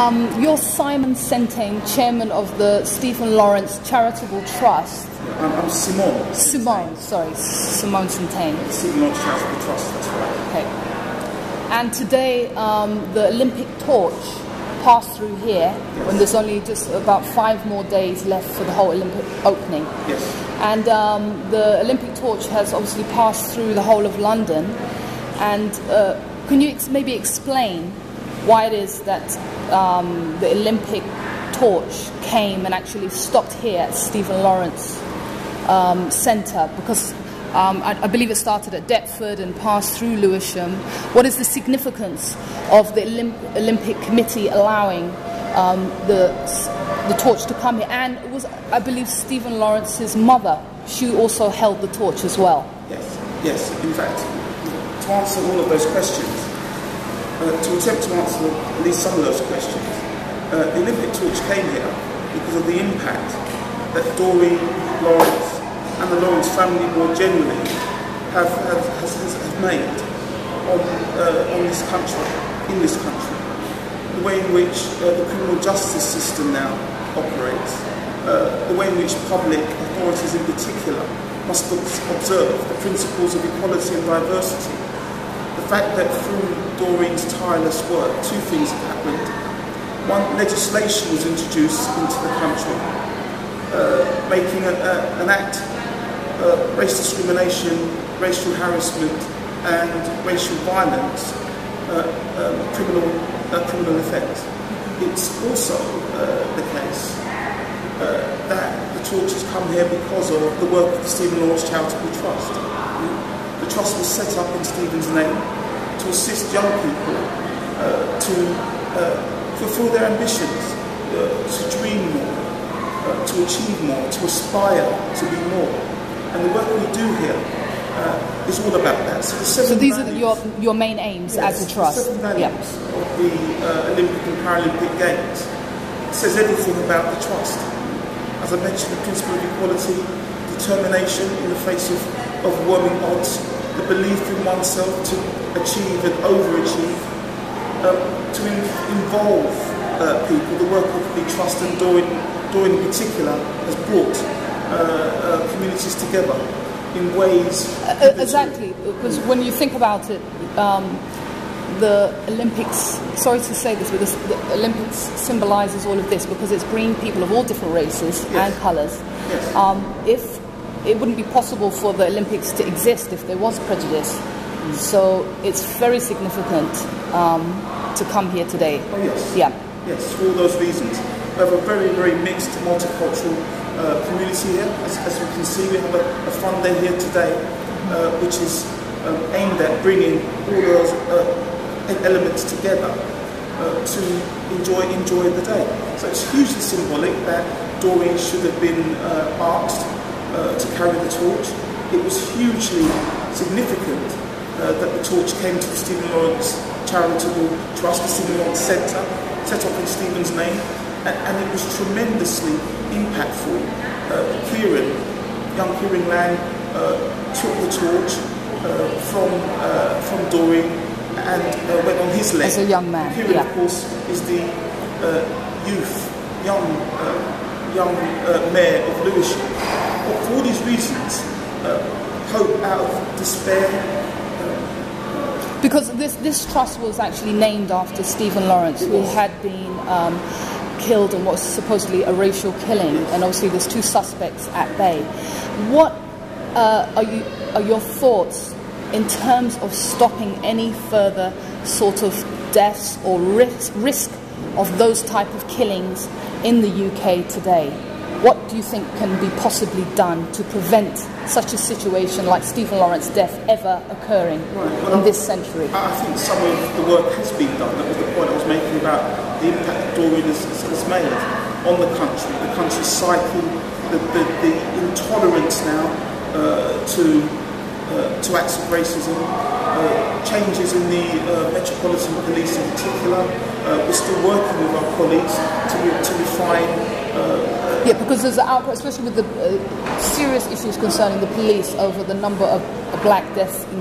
You're Simon Centane, chairman of the Stephen Lawrence Charitable Trust. I'm Simone. Simone Centane. Stephen Lawrence Charitable Trust, that's right. Okay. And today, the Olympic torch passed through here when there's only just about 5 more days left for the whole Olympic opening. Yes. And the Olympic torch has obviously passed through the whole of London. And can you maybe explain why it is that the Olympic torch came and actually stopped here at Stephen Lawrence Centre? Because I believe it started at Deptford and passed through Lewisham. What is the significance of the Olympic Committee allowing the torch to come here? And it was, I believe, Stephen Lawrence's mother. She also held the torch as well. Yes. In fact, to answer all of those questions, to attempt to answer at least some of those questions, the Olympic torch came here because of the impact that Doreen Lawrence and the Lawrence family more generally have made on this country, in this country. The way in which the criminal justice system now operates, the way in which public authorities in particular must observe the principles of equality and diversity. The fact that through Doreen's tireless work, 2 things have happened. One, legislation was introduced into the country, making an act, race discrimination, racial harassment and racial violence criminal offence. It's also the case that the torch has come here because of the work of the Stephen Lawrence Charitable Trust. The trust was set up in Stephen's name to assist young people to fulfil their ambitions, to dream more, to achieve more, to aspire to be more. And the work we do here is all about that. So these are your main aims as a trust? The 7 values of the Olympic and Paralympic Games. It says everything about the trust. As I mentioned, the principle of equality, determination in the face of overwhelming odds, the belief in oneself to achieve and overachieve, to involve people. The work of the trust and Doreen in particular has brought communities together in ways... Exactly, because when you think about it, the Olympics, sorry to say this, but the Olympics symbolises all of this because it's bringing people of all different races and colours. Yes. If it wouldn't be possible for the Olympics to exist if there was prejudice. So it's very significant to come here today. Oh yes. Yeah. Yes, for all those reasons. We have a very, very mixed multicultural community here. As you can see, we have a fun day here today, which is aimed at bringing all those elements together to enjoy the day. So it's hugely symbolic that Doreen should have been asked to carry the torch. It was hugely significant that the torch came to the Stephen Lawrence Charitable Trust, the Stephen Lawrence Centre, set up in Stephen's name, and it was tremendously impactful. Young Kieran Lang took the torch from Doreen and went on his leg. As a young man, Kieran, of course, is the young mayor of Lewisham. But for all these reasons, hope out of despair. Because this trust was actually named after Stephen Lawrence, who had been killed in what was supposedly a racial killing, and obviously there's 2 suspects at bay. What are your thoughts in terms of stopping any further sort of deaths or risk of those type of killings in the UK today? What do you think can be possibly done to prevent such a situation like Stephen Lawrence's death ever occurring in this century? I think some of the work has been done. That was the point I was making about the impact that Doreen has made on the country's psyche, the intolerance now to acts of racism, changes in the Metropolitan Police in particular. We're still working with our colleagues to refine. Yeah, because there's an outcry, especially with the serious issues concerning the police over the number of black deaths in